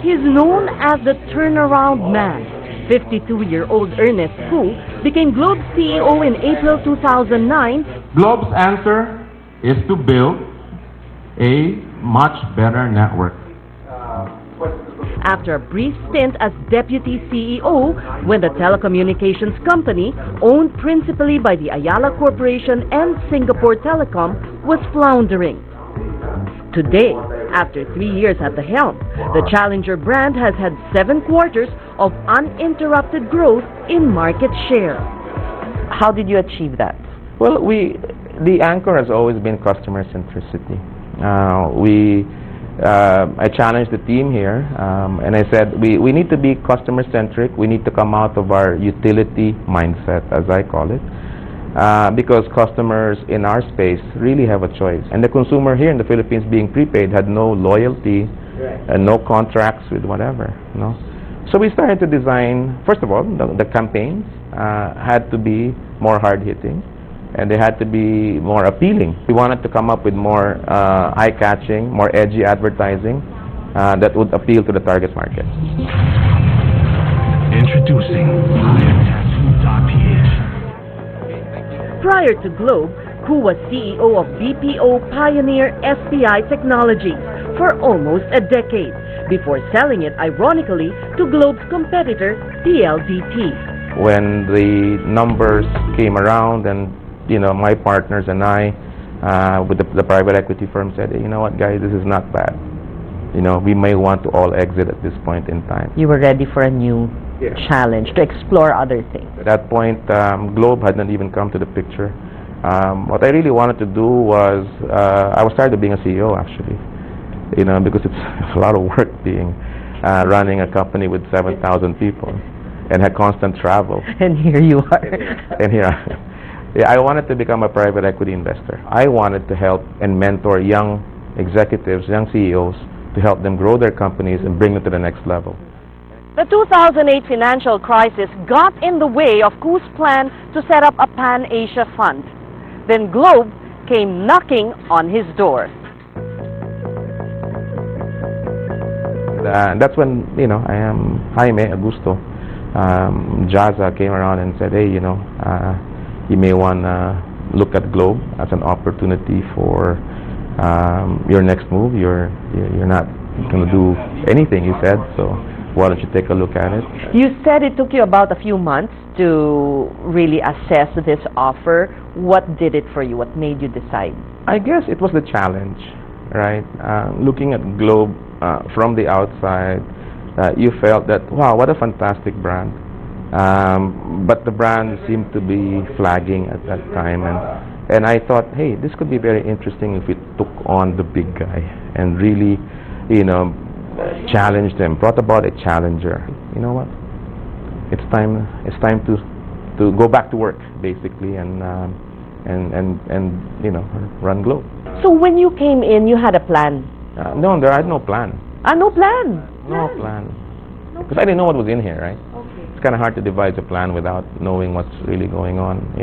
He's known as the turnaround man. 52-year-old Ernest, who became Globe's CEO in April 2009. Globe's answer is to build a much better network. After a brief stint as deputy CEO, when the telecommunications company, owned principally by the Ayala Corporation and Singapore Telecom, was floundering. Today, after 3 years at the helm, the Challenger brand has had 7 quarters of uninterrupted growth in market share. How did you achieve that? Well, the anchor has always been customer centricity. I challenged the team here, and I said we need to be customer centric. We need to come out of our utility mindset, as I call it, because customers in our space really have a choice. And the consumer here in the Philippines, being prepaid, had no loyalty and no contracts with whatever. So we started to design, first of all, the campaigns had to be more hard-hitting, and they had to be more appealing. We wanted to come up with more eye-catching, more edgy advertising that would appeal to the target market. Introducing Prior to Globe, Koo was CEO of BPO pioneer SPI Technologies for almost a decade, before selling it, ironically, to Globe's competitor, PLDT. When the numbers came around, and my partners and I, with the private equity firm, said, hey, you know what, guys, this is not bad. We may want to all exit at this point in time. You were ready for a new challenge, to explore other things. At that point, Globe hadn't even come to the picture. What I really wanted to do was, I was tired of being a CEO, actually, because it's a lot of work running a company with 7,000 people and had constant travel. And here you are. And here I wanted to become a private equity investor. I wanted to help and mentor young executives, young CEOs, to help them grow their companies and bring them to the next level. The 2008 financial crisis got in the way of Koo's plan to set up a Pan-Asia fund. Then Globe came knocking on his door. That's when, Jaime Augusto, Jaza came around and said, hey, you may want to look at Globe as an opportunity for your next move. You're not going to do anything, he said, so why don't you take a look at it? You said it took you about a few months to really assess this offer. What did it for you? What made you decide? I guess it was the challenge, right? Looking at Globe from the outside, you felt that, wow, what a fantastic brand. But the brand seemed to be flagging at that time, and I thought, hey, this could be very interesting if we took on the big guy and really, challenged him, brought about a challenger. You know what? It's time to go back to work, basically, and run Globe. So when you came in, you had a plan? No, there had no plan. No plan? No plan. Because I didn't know what was in here, right? Okay. It's kind of hard to devise a plan without knowing what's really going on.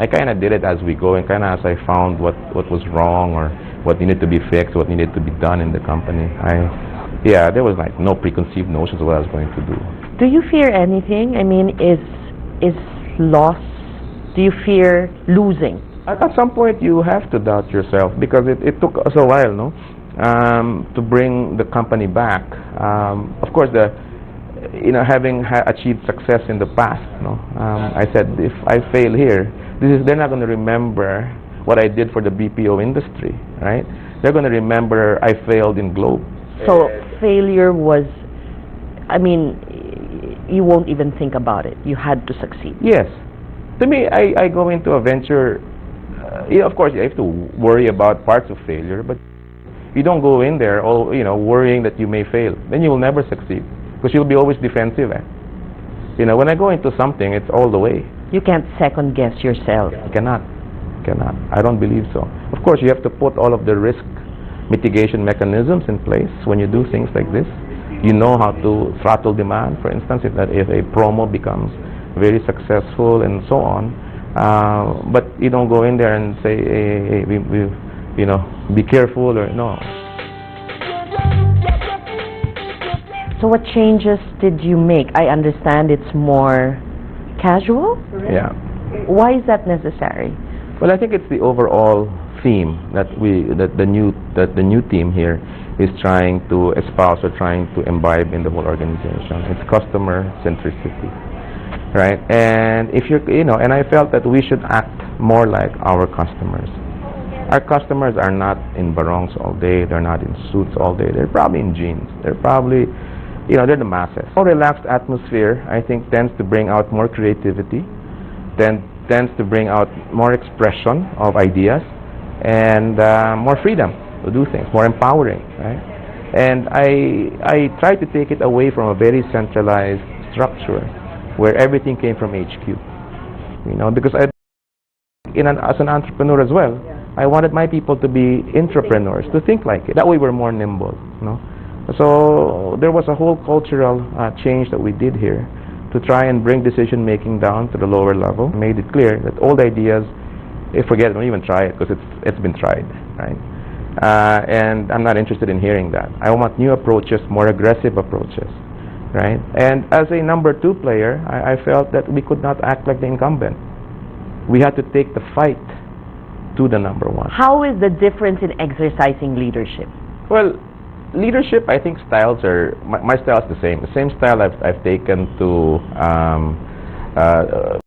I kind of did it as we go, and kind of as I found what was wrong or what needed to be fixed, what needed to be done in the company. There was like no preconceived notions of what I was going to do. Do you fear anything? I mean, is loss? Do you fear losing? At some point, you have to doubt yourself, because it took us a while, to bring the company back. Of course, having achieved success in the past, I said, if I fail here, they're not going to remember what I did for the BPO industry, right? They're going to remember I failed in Globe. So failure was, you won't even think about it. You had to succeed. Yes. To me, I go into a venture Yeah, of course, you have to worry about parts of failure, but you don't go in there all, worrying that you may fail. Then you will never succeed because you'll be always defensive. When I go into something, it's all the way. You can't second guess yourself. You cannot. I don't believe so. Of course, you have to put all of the risk mitigation mechanisms in place when you do things like this. You know how to throttle demand, for instance, if a promo becomes very successful and so on. But you don't go in there and say, hey, be careful or no. So what changes did you make? I understand it's more casual? Yeah. Why is that necessary? Well, I think it's the overall theme that the new team here is trying to espouse or trying to imbibe in the whole organization. It's customer centricity, right? And if and I felt that we should act more like our customers. Our customers are not in barongs all day. They're not in suits all day. They're probably in jeans. They're probably, they're the masses. A relaxed atmosphere, I think, tends to bring out more creativity, tends to bring out more expression of ideas, and more freedom to do things, more empowering, right? And I try to take it away from a very centralized structure where everything came from HQ, because as an entrepreneur as well, I wanted my people to be entrepreneurs, to think like it. That way we're more nimble, So there was a whole cultural change that we did here to try and bring decision making down to the lower level. Made it clear that old ideas, forget it, don't even try it because it's been tried, right? And I'm not interested in hearing that. I want new approaches, more aggressive approaches, right? And as a number 2 player, I felt that we could not act like the incumbent. We had to take the fight to the number 1. How is the difference in exercising leadership? Well, leadership, I think styles are, my style is the same. The same style I've taken to